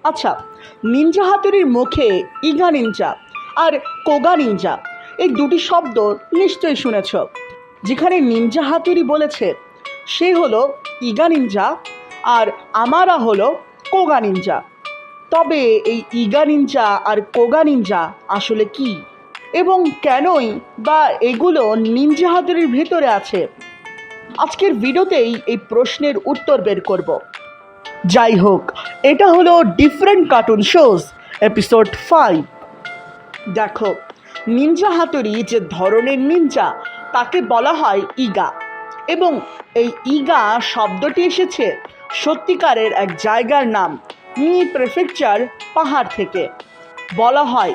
আচ্ছা, নিনজা হাতুড়ির মুখে ইগা নিনজা আর কোগা নিনজা এই দুটি শব্দ নিশ্চয়ই শুনেছ। যেখানে নিনজা হাতুড়ি বলেছে সে হলো ইগা নিনজা আর আমারা হলো কোগা নিনজা। তবে এই ইগা নিনজা আর কোগা নিনজা আসলে কি এবং কেনই বা এগুলো নিনজা হাতুড়ির ভেতরে আছে, আজকের ভিডিওতেই এই প্রশ্নের উত্তর বের করব। যাই হোক, এটা হলো ডিফারেন্ট কার্টুন শোজ এপিসোড 5। দেখো, নিনজা হাতুড়ি যে ধরনের নিনজা তাকে বলা হয় ইগা, এবং এই ইগা শব্দটি এসেছে সত্যিকারের এক জায়গার নাম মি প্রেফেকচার পাহাড় থেকে। বলা হয়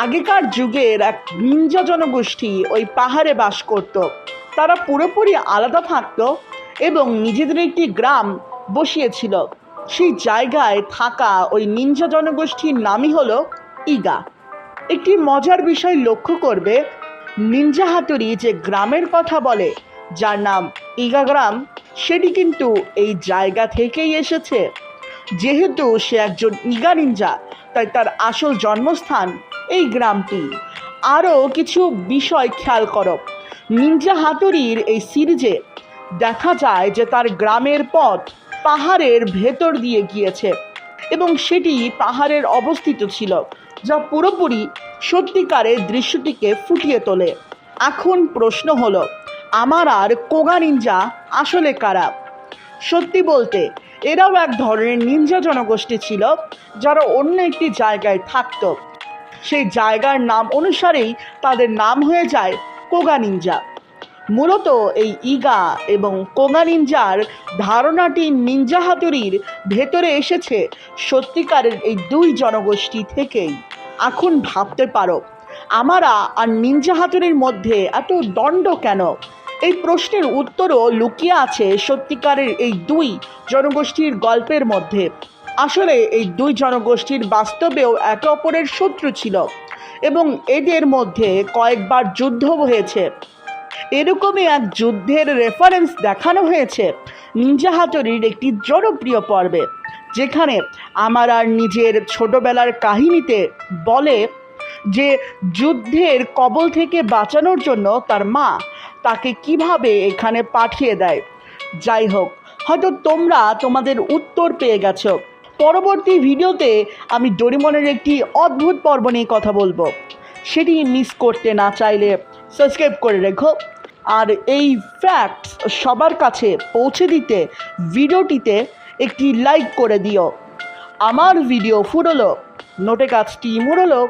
আগেকার যুগের এক নিনজা জনগোষ্ঠী ওই পাহাড়ে বাস করত। তারা পুরোপুরি আলাদা থাকত এবং নিজেদের একটি গ্রাম বসিয়েছিল। সেই জায়গায় থাকা ওই নিনজা জনগোষ্ঠীর নামই হলো ইগা। একটি মজার বিষয় লক্ষ্য করবে, নিনজা হাতুড়ি যে গ্রামের কথা বলে যার নাম ইগা গ্রাম, সেটি কিন্তু এই জায়গা থেকেই এসেছে। যেহেতু সে একজন ইগা নিনজা, তাই তার আসল জন্মস্থান এই গ্রামটি। আরও কিছু বিষয় খেয়াল করো, নিনজা হাতুড়ির এই সিরিজে দেখা যায় যে তার গ্রামের পথ পাহাড়ের ভেতর দিয়ে গিয়েছে এবং সেটি পাহাড়ের অবস্থিত ছিল, যা পুরোপুরি সত্যিকারের দৃশ্যটিকে ফুটিয়ে তোলে। এখন প্রশ্ন হলো, আমার আর কোগা নিনজা আসলে কারা? সত্যি বলতে এরাও এক ধরনের নিনজা জনগোষ্ঠী ছিল যারা অন্য একটি জায়গায় থাকত। সেই জায়গার নাম অনুসারেই তাদের নাম হয়ে যায় কোগা নিনজা। মূলত এই ইগা এবং কোগা নিনজার ধারণাটি নিনজা হাতুড়ির ভেতরে এসেছে সত্যিকারের এই দুই জনগোষ্ঠী থেকেই। এখন ভাবতে পারো, আমারা আর নিনজা হাতুড়ির মধ্যে এত দ্বন্দ্ব কেন? এই প্রশ্নের উত্তরও লুকিয়ে আছে সত্যিকারের এই দুই জনগোষ্ঠীর গল্পের মধ্যে। আসলে এই দুই জনগোষ্ঠীর বাস্তবেও একে অপরের শত্রু ছিল এবং এদের মধ্যে কয়েকবার যুদ্ধ হয়েছে। এরকমই এক যুদ্ধের রেফারেন্স দেখানো হয়েছে নিনজা হাতুড়ির একটি জনপ্রিয় পর্বে, যেখানে আমার আর নিজের ছোটবেলার কাহিনীতে বলে যে যুদ্ধের কবল থেকে বাঁচানোর জন্য তার মা তাকে কিভাবে এখানে পাঠিয়ে দেয়। যাই হোক, হয়তো তোমরা তোমাদের উত্তর পেয়ে গেছো। পরবর্তী ভিডিওতে আমি ডোরেমনের একটি অদ্ভুত পর্ব নিয়ে কথা বলবো। সেটি মিস করতে না চাইলে সাবস্ক্রাইব করে রেখো, আর এই ফ্যাক্টস সবার কাছে পৌঁছে দিতে ভিডিওটিতে একটি লাইক করে দিও। আমার ভিডিও ফুরলো, নোটে কাজটি মুড়লো।